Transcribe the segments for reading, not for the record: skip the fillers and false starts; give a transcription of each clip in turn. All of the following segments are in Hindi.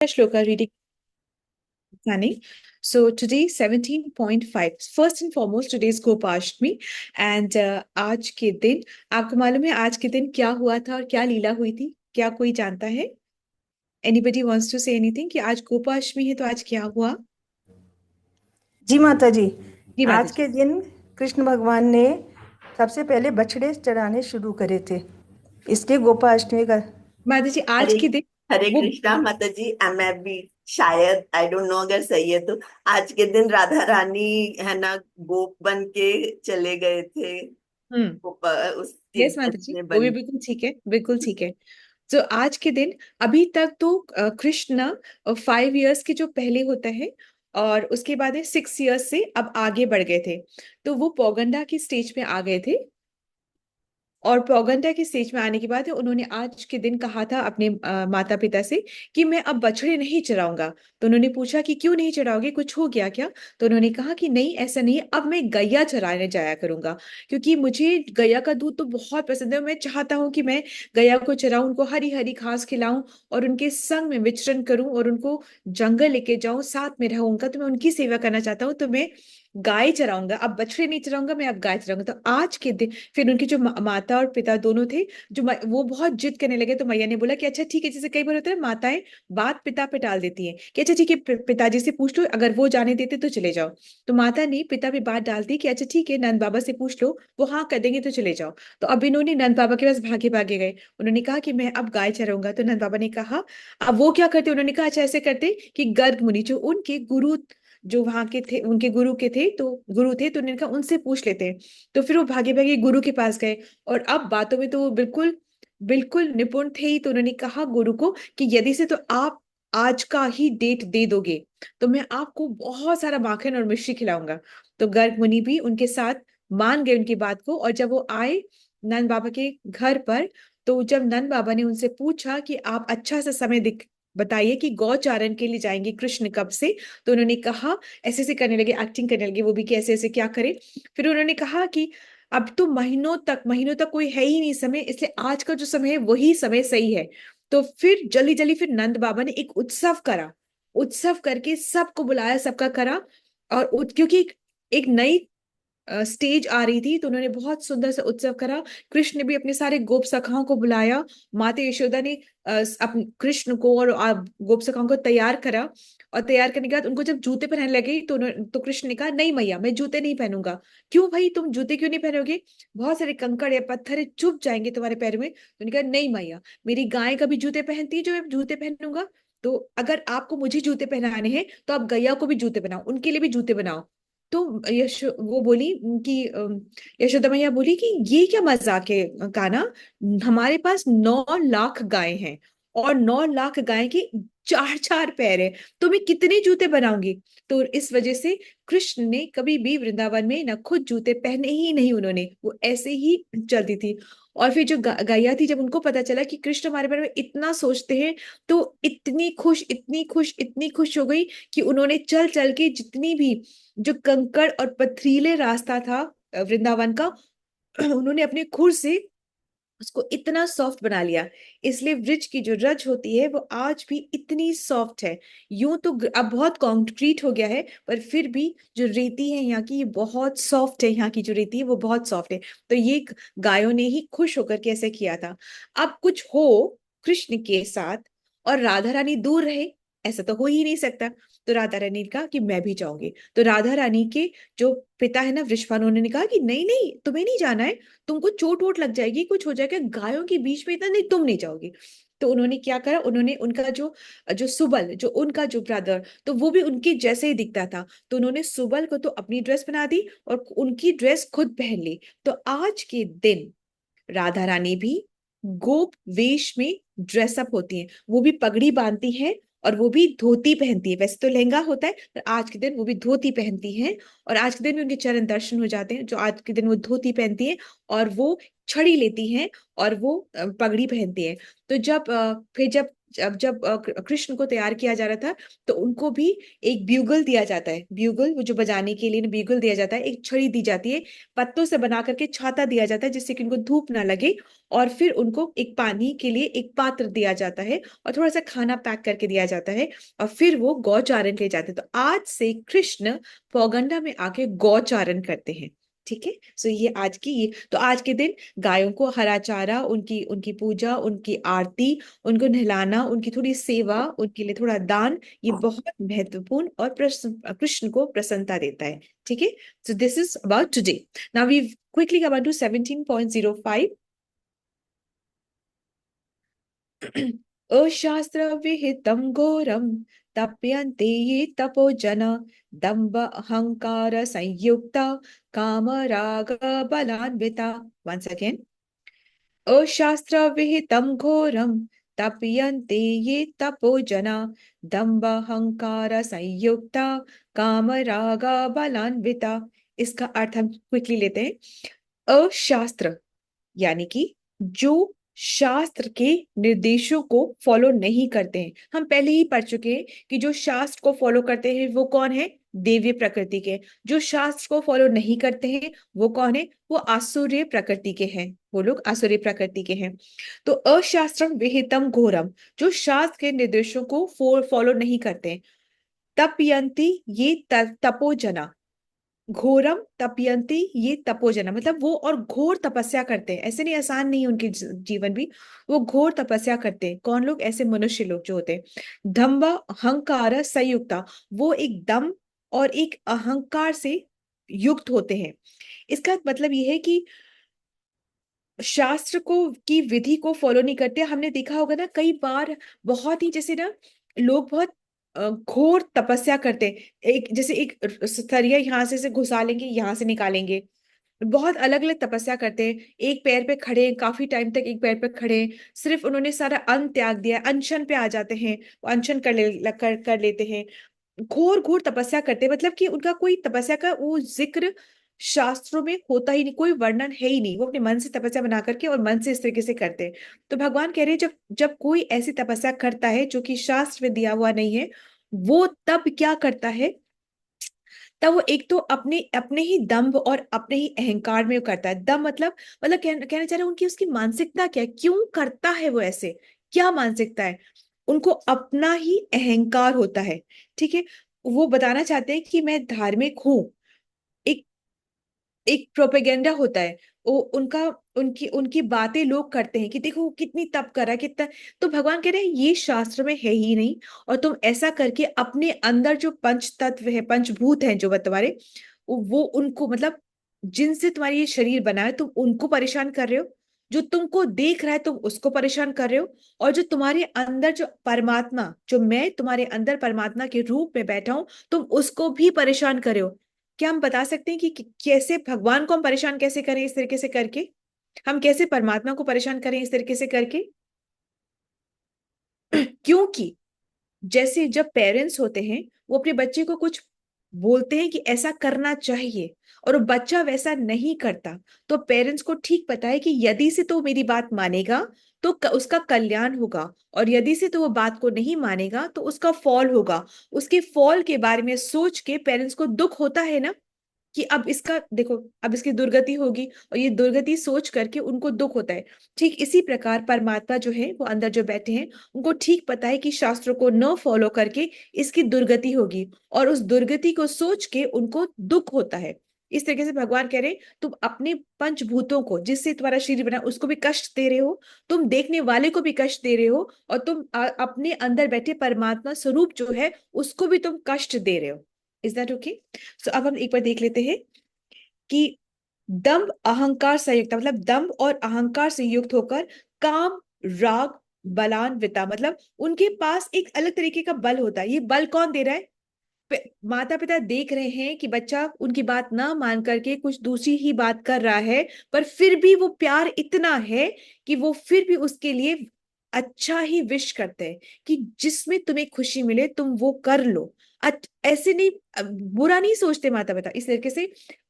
Shloka reading planning. So today 17.5. First and foremost, today's Gopashtami. And आज के दिन आपको मालूम है आज के दिन क्या हुआ था और क्या लीला हुई थी? क्या कोई जानता है? Anybody wants to say anything कि आज गोपाष्टमी है तो आज क्या हुआ? जी माता जी। जी माता आज जी। के दिन कृष्ण भगवान ने सबसे पहले बछड़े चढ़ाने शुरू करे थे, इसलिए गोपाष्टमी का। माता जी आज हरे के दिन हरे वो कृष्णा माता जी। मैं भी शायद आई डोंट नो अगर सही है तो आज के दिन राधा रानी है ना गोप बन के चले गए थे। हम्म उसके यस माता जज जी, में वो भी बन। बिल्कुल ठीक है, बिल्कुल ठीक है। तो आज के दिन अभी तक तो कृष्ण 5 इयर्स के जो पहले होता है और उसके बाद है 6 इयर्स से अब आगे बढ़ गए थे। तो वो पौगंडा की स्टेज पे आ गए थे और पौगंडा के स्टेज में आने के बाद उन्होंने आज के दिन कहा था अपने माता पिता से कि मैं अब बछड़े नहीं चराऊंगा। तो उन्होंने पूछा कि क्यों नहीं चराओगे, कुछ हो गया क्या? तो उन्होंने कहा कि नहीं ऐसा नहीं है, अब मैं गैया चराने जाया करूंगा क्योंकि मुझे गैया का दूध तो बहुत पसंद है। मैं चाहता हूँ कि मैं गैया को चराऊं, उनको हरी हरी घास खिलाऊं और उनके संग में विचरण करूं और उनको जंगल लेके जाऊं, साथ में रहूंगा। तो मैं उनकी सेवा करना चाहता हूँ, तो मैं गाय चराऊंगा, अब बछड़े नहीं चराऊंगा, मैं अब गाय चराऊंगा। तो आज के दिन फिर उनकी जो माता और पिता दोनों थे, वो बहुत जिद करने लगे। तो मैया ने बोला कि अच्छा ठीक है, जैसे कई बार होता है माताएं बात पिता पे टाल देती हैं कि अच्छा ठीक है पिताजी से पूछ लो, अगर वो जाने देते तो चले जाओ। तो माता ने पिता पे बात डाल दी कि अच्छा ठीक है नंद बाबा से पूछ लो, वो हाँ कर देंगे तो चले जाओ। तो अब इन्होंने नंद बाबा के पास भागे भागे गए। उन्होंने कहा कि मैं अब गाय चराऊंगा। तो नंद बाबा ने कहा अब वो क्या करते, उन्होंने कहा अच्छा ऐसे करते कि गर्ग मुनि जो उनके गुरु, जो वहां के थे उनके गुरु के थे, तो गुरु थे, तो उन्होंने कहा उनसे पूछ लेते हैं। तो फिर वो भागे भागे गुरु के पास गए और अब बातों में तो वो बिल्कुल बिल्कुल निपुण थे ही। तो उन्होंने कहा गुरु को कि यदि से तो आप आज का ही डेट दे दोगे तो मैं आपको बहुत सारा माखन और मिश्री खिलाऊंगा। तो गर्ग मुनि भी उनके साथ मान गए उनकी बात को। और जब वो आए नंद बाबा के घर पर, तो जब नंद बाबा ने उनसे पूछा कि आप अच्छा सा समय दिख बताइए कि गौचारण के लिए जाएंगे कृष्ण कब से, तो उन्होंने कहा, ऐसे ऐसे करने लगे, एक्टिंग करने लगे वो भी कि ऐसे ऐसे क्या करे। फिर उन्होंने कहा कि अब तो महीनों तक कोई है ही नहीं समय, इसलिए आज का जो समय है वही समय सही है। तो फिर जल्दी जल्दी फिर नंद बाबा ने एक उत्सव करा, उत्सव करके सबको बुलाया, सबका करा। और क्योंकि एक नई स्टेज आ रही थी, तो उन्होंने बहुत सुंदर सा उत्सव करा। कृष्ण ने भी अपने सारे गोप सखाओं को बुलाया। माता यशोदा ने अपने कृष्ण को और गोप सखाओं को तैयार करा। और तैयार करने के बाद उनको जब जूते पहनने लगे तो तो कृष्ण ने कहा नहीं मैया मैं जूते नहीं पहनूंगा। क्यों भाई, तुम जूते क्यों नहीं पहनोगे? बहुत सारे कंकड़ या पत्थर चुभ जाएंगे तुम्हारे पैर में। तो उन्होंने कहा नहीं मैया, मेरी गाय कभी जूते पहनती है जो मैं जूते पहनूंगा। तो अगर आपको मुझे जूते पहनाने हैं तो आप गैया को भी जूते बनाओ, उनके लिए भी जूते बनाओ। तो वो बोली कि यशोदा मैया बोली कि ये क्या मजाक है कान्हा, हमारे पास 9 लाख गाय हैं और 9 लाख गाय के चार चार पैर है, तो मैं कितने जूते बनाऊंगी? तो इस वजह से कृष्ण ने कभी भी वृंदावन में ना खुद जूते पहने ही नहीं, उन्होंने वो ऐसे ही चलती थी। और फिर जो गैया थी, जब उनको पता चला कि कृष्ण हमारे बारे में इतना सोचते हैं, तो इतनी खुश इतनी खुश इतनी खुश हो गई कि उन्होंने चल चल के जितनी भी जो कंकड़ और पथरीले रास्ता था वृंदावन का, उन्होंने अपने खुर से उसको इतना सॉफ्ट बना लिया। इसलिए ब्रिज की जो रज होती है वो आज भी इतनी सॉफ्ट है। यूं तो अब बहुत कंक्रीट हो गया है, पर फिर भी जो रेती है यहाँ की ये बहुत सॉफ्ट है, यहाँ की जो रेती है वो बहुत सॉफ्ट है। तो ये गायों ने ही खुश होकर के ऐसे किया था। अब कुछ हो कृष्ण के साथ और राधा रानी दूर रहे, ऐसा तो हो ही नहीं सकता। तो राधा रानी ने कहा कि मैं भी जाऊंगी। तो राधा रानी के जो पिता है ना वृषभानु, उन्होंने कहा कि नहीं नहीं तुम्हें नहीं जाना है, तुमको चोट वोट लग जाएगी, कुछ हो जाएगा गायों के बीच में, इतना नहीं तुम नहीं जाओगी। तो उन्होंने क्या करा, उन्होंने उनका जो जो सुबल, जो उनका जो ब्रदर, तो वो भी उनके जैसे ही दिखता था। तो उन्होंने सुबल को तो अपनी ड्रेस बना दी और उनकी ड्रेस खुद पहन ली। तो आज के दिन राधा रानी भी गोप वेश में ड्रेसअप होती हैं, वो भी पगड़ी बांधती हैं और वो भी धोती पहनती है। वैसे तो लहंगा होता है, पर आज के दिन वो भी धोती पहनती हैं। और आज के दिन भी उनके चरण दर्शन हो जाते हैं, जो आज के दिन वो धोती पहनती हैं और वो छड़ी लेती हैं और वो पगड़ी पहनती है। तो जब फिर जब जब जब कृष्ण को तैयार किया जा रहा था, तो उनको भी एक ब्यूगल दिया जाता है, ब्यूगल वो जो बजाने के लिए ब्यूगल दिया जाता है, एक छड़ी दी जाती है, पत्तों से बना करके छाता दिया जाता है जिससे कि उनको धूप ना लगे, और फिर उनको एक पानी के लिए एक पात्र दिया जाता है, और थोड़ा सा खाना पैक करके दिया जाता है, और फिर वो गौचारण के जाते हैं। तो आज से कृष्ण पौगंडा में आके गौचारण करते हैं। ठीक है, सो ये आज की, ये तो आज के दिन गायों को हरा चारा, उनकी उनकी पूजा, उनकी आरती, उनको नहलाना, उनकी थोड़ी सेवा, उनके लिए थोड़ा दान, ये बहुत महत्वपूर्ण और कृष्ण को प्रसन्नता देता है। ठीक है, so this is about today. Now we quickly come to 17.05। अशास्त्र विहितं घोरं तप्यन्ते ये तपो जन दम्भ अहंकार संयुक्ता कामराग बलान्विता। once again, अशास्त्र विहितं घोरं तप्यन्ते ये तपो जना दम्भ अहंकार संयुक्ता कामराग बलान्विता। इसका अर्थ हम क्विकली लेते हैं। अशास्त्र यानी कि जो शास्त्र के निर्देशों को फॉलो नहीं करते हैं। हम पहले ही पढ़ चुके हैं कि जो शास्त्र को फॉलो करते हैं वो कौन है, देवीय प्रकृति के। जो शास्त्र को फॉलो नहीं करते हैं वो कौन है, वो आसुरीय प्रकृति के हैं, वो लोग आसुरीय प्रकृति के हैं। तो अशास्त्रम विहितम घोरम, जो शास्त्र के निर्देशों को फॉलो नहीं करते हैं। तपयंती ये तपोजना, घोरम तपयंती ये तपोजना, मतलब वो और घोर तपस्या करते हैं। ऐसे नहीं, आसान नहीं है उनके जीवन भी, वो घोर तपस्या करते हैं। कौन लोग, ऐसे मनुष्य लोग जो होते हैं। दम्भ अहंकार संयुक्ता, वो एक दम और एक अहंकार से युक्त होते हैं। इसका मतलब ये है कि शास्त्र को की विधि को फॉलो नहीं करते। हमने देखा होगा ना कई बार, बहुत ही जैसे ना लोग बहुत घोर तपस्या करते हैं। एक जैसे एक सरिया यहाँ से घुसा लेंगे, यहाँ से निकालेंगे। बहुत अलग अलग तपस्या करते हैं, एक पैर पे खड़े हैं, काफी टाइम तक एक पैर पे खड़े हैं, सिर्फ उन्होंने सारा अन्न त्याग दिया, अनशन पे आ जाते हैं, वो अनशन कर लेते हैं। घोर घोर तपस्या करते हैं, मतलब कि उनका कोई तपस्या का वो जिक्र शास्त्रों में होता ही नहीं, कोई वर्णन है ही नहीं। वो अपने मन से तपस्या बना करके और मन से इस तरीके से करते हैं। तो भगवान कह रहे हैं, जब जब कोई ऐसी तपस्या करता है जो कि शास्त्र में दिया हुआ नहीं है, वो तब क्या करता है, तब वो एक तो अपने अपने ही दंभ और अपने ही अहंकार में वो करता है। दम मतलब कहना चाह रहे हैं, उनकी उसकी मानसिकता क्या है, क्यों करता है वो ऐसे, क्या मानसिकता है, उनको अपना ही अहंकार होता है। ठीक है, वो बताना चाहते हैं कि मैं धार्मिक हूं, एक एक प्रोपेगेंडा होता है वो उनका, उनकी उनकी बातें लोग करते हैं कि देखो वो कितनी तप कर रहा है, कितना। तो भगवान कह रहे हैं ये शास्त्र में है ही नहीं, और तुम ऐसा करके अपने अंदर जो पंच तत्व है, पंचभूत हैं जो तुम्हारे, वो उनको मतलब जिनसे तुम्हारी ये शरीर बना है, तुम उनको परेशान कर रहे हो। जो तुमको देख रहा है तुम उसको परेशान कर रहे हो, और जो तुम्हारे अंदर जो परमात्मा, जो मैं तुम्हारे अंदर परमात्मा के रूप में बैठा हूं, तुम उसको भी परेशान कर रहे हो। क्या हम बता सकते हैं कि कैसे भगवान को हम परेशान कैसे करें इस तरीके से करके, हम कैसे परमात्मा को परेशान करें इस तरीके से करके। क्योंकि जैसे जब पेरेंट्स होते हैं, वो अपने बच्चे को कुछ बोलते हैं कि ऐसा करना चाहिए, और वो बच्चा वैसा नहीं करता, तो पेरेंट्स को ठीक पता है कि यदि से तो मेरी बात मानेगा तो उसका कल्याण होगा, और यदि से तो वो बात को नहीं मानेगा तो उसका फॉल होगा। उसके फॉल के बारे में सोच के पेरेंट्स को दुख होता है ना, कि अब इसका देखो, अब इसकी दुर्गति होगी, और ये दुर्गति सोच करके उनको दुख होता है। ठीक इसी प्रकार परमात्मा जो है, वो अंदर जो बैठे हैं, उनको ठीक पता है कि शास्त्रों को न फॉलो करके इसकी दुर्गति होगी, और उस दुर्गति को सोच के उनको दुख होता है। इस तरीके से भगवान कह रहे हैं, तुम अपने पंचभूतों को, जिससे तुम्हारा शरीर बना, उसको भी कष्ट दे रहे हो, तुम देखने वाले को भी कष्ट दे रहे हो, और तुम अपने अंदर बैठे परमात्मा स्वरूप जो है उसको भी तुम कष्ट दे रहे हो। Is that okay? सो अब हम एक बार देख लेते हैं कि दंभ अहंकार संयुक्त, मतलब दंभ और अहंकार से युक्त होकर काम राग बलान्विता, मतलब उनके पास एक अलग तरीके का बल होता है। ये बल कौन दे रहा है? माता पिता देख रहे हैं कि बच्चा उनकी बात ना मान करके कुछ दूसरी ही बात कर रहा है, पर फिर भी वो प्यार इतना है कि वो फिर भी उसके लिए अच्छा ही विश करते हैं कि जिसमें तुम्हें खुशी मिले तुम वो कर लो। ऐसे नहीं, बुरा नहीं सोचते माता पिता। इस तरीके से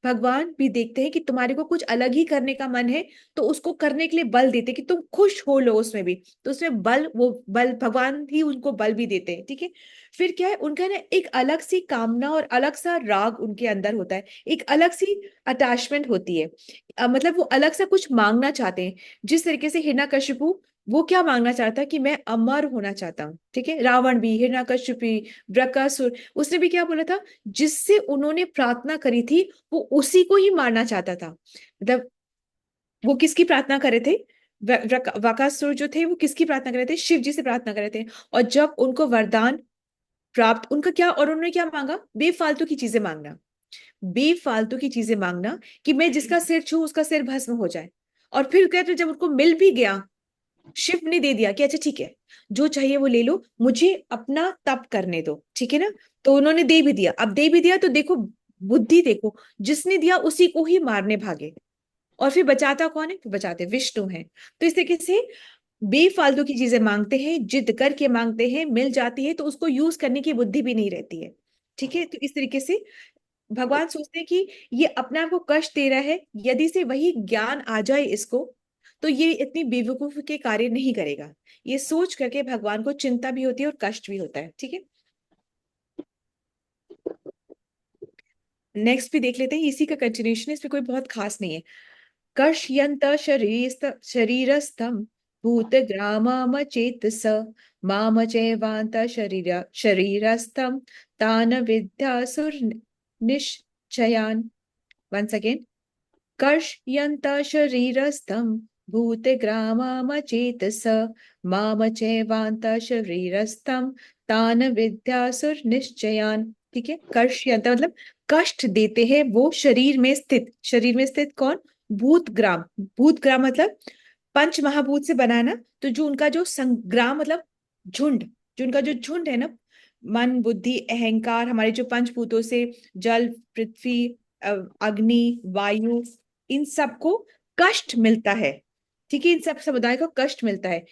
भगवान भी देखते हैं कि तुम्हारे को कुछ अलग ही करने का मन है, तो उसको करने के लिए बल देते हैं कि तुम खुश हो लो उसमें भी। तो उसमें बल, वो बल भगवान ही उनको बल भी देते हैं, ठीक है। फिर क्या है, उनका ना एक अलग सी कामना और अलग सा राग उनके अंदर होता है, एक अलग सी अटैचमेंट होती है। मतलब वो अलग सा कुछ मांगना चाहते हैं। जिस तरीके से हिरण्यकशिपु, वो क्या मांगना चाहता है कि मैं अमर होना चाहता हूँ, ठीक है। रावण भी, हिरण्यकशिपु, बृकासुर, उसने भी क्या बोला था, जिससे उन्होंने प्रार्थना करी थी वो उसी को ही मारना चाहता था। मतलब वो किसकी प्रार्थना करे थे, वकासुर जो थे वो किसकी प्रार्थना कर रहे थे, शिव जी से प्रार्थना कर रहे थे। और जब उनको वरदान प्राप्त, उनका क्या, और उन्होंने क्या मांगा, बेफालतू की चीजें मांगना, बेफालतू की चीजें मांगना कि मैं जिसका सिर छू उसका सिर भस्म हो जाए। और फिर कहते जब उनको मिल भी गया, शिव ने दे दिया कि अच्छा ठीक है, जो चाहिए वो ले लो, मुझे अपना तप करने दो, ठीक है ना। तो उन्होंने दे भी दिया। अब दे भी दिया तो देखो, बुद्धि देखो, जिसने दिया उसी को ही मारने भागे। और फिर बचाता कौन है, फिर बचाते विष्णु हैं। तो इस तरीके से बेफालतू की चीजें मांगते हैं, जिद करके मांगते हैं, मिल जाती है तो उसको यूज करने की बुद्धि भी नहीं रहती है, ठीक है। तो इस तरीके से भगवान सोचते हैं कि ये अपने आप को कष्ट दे रहा है, यदि से वही ज्ञान आ जाए इसको, तो ये इतनी बेवकूफ के कार्य नहीं करेगा। ये सोच करके भगवान को चिंता भी होती है और कष्ट भी होता है, ठीक है। नेक्स्ट भी देख लेते हैं, इसी का कंटिन्यूशन है, इसमें कोई बहुत खास नहीं है। कर्षयन्त शरीरस्थं भूतग्राममचेतस माम चैवान्त शरीरस्थं तान विद्यासुरनिश्चयान्। वंस अगेन, कर्षयन्त शरीरस्थं भूतग्राममचेतस माम चैवान्त शरीरस्थं तान विद्यासुरनिश्चयान्। ठीक है, कर्षयन्त मतलब कष्ट देते हैं वो शरीर में स्थित, शरीर में स्थित कौन, भूतग्राम। भूतग्राम मतलब पंच महाभूत से बना है ना। तो जो उनका जो संग्राम मतलब झुंड, जो उनका जो झुंड है ना, मन बुद्धि अहंकार, हमारे जो पंचभूतों से, जल पृथ्वी अग्नि वायु, इन सबको कष्ट मिलता है, ठीक है। इन सब समुदाय को कष्ट मिलता है,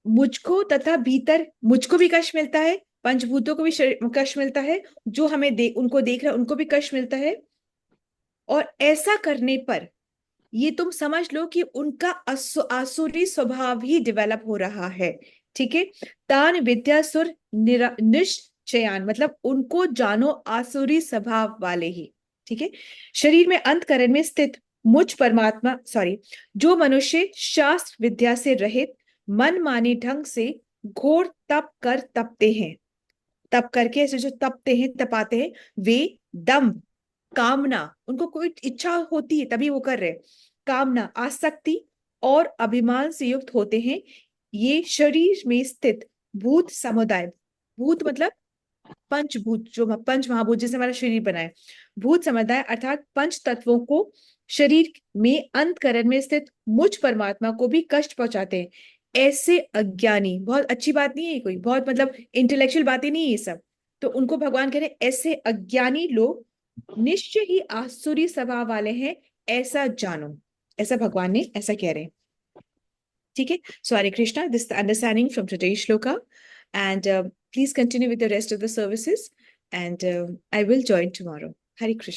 मुझको तथा भीतर मुझको भी कष्ट मिलता है, पंचभूतों को भी कष्ट मिलता है, जो हमें उनको देख रहे हैं उनको भी कष्ट मिलता है। और ऐसा करने पर ये तुम समझ लो कि उनका आसुरी स्वभाव ही डेवलप हो रहा है, ठीक है। तान विद्यासुर निश्चयान मतलब उनको जानो आसुरी स्वभाव वाले ही, ठीक है। शरीर में अंतकरण में स्थित मुझ परमात्मा, सॉरी, जो मनुष्य शास्त्र विद्या से रहित मन माने ढंग से घोर तप कर तपते हैं, तप करके ऐसे जो तपते हैं तपाते हैं, वे दंभ, कामना, उनको कोई इच्छा होती है तभी वो कर रहे, कामना आसक्ति और अभिमान से युक्त होते हैं। ये शरीर में स्थित भूत समुदाय, भूत मतलब पंचभूत, जो पंच महाभूत जिससे हमारा शरीर बना है, भूत समुदाय अर्थात पंच तत्वों को शरीर में अंतकरण में स्थित मुझ परमात्मा को भी कष्ट पहुंचाते हैं। ऐसे अज्ञानी, बहुत अच्छी बात नहीं है, कोई बहुत मतलब इंटेलेक्चुअल बातें नहीं है ये सब। तो उनको भगवान कह रहे हैं ऐसे अज्ञानी लोग निश्चय ही आसुरी स्वभाव वाले हैं, ऐसा जानो। ऐसा भगवान ने ऐसा कह रहे हैं, ठीक है। So Hare Krishna, this understanding from today's shloka, and please continue with the rest of the services, and I will join tomorrow. Hare Krishna.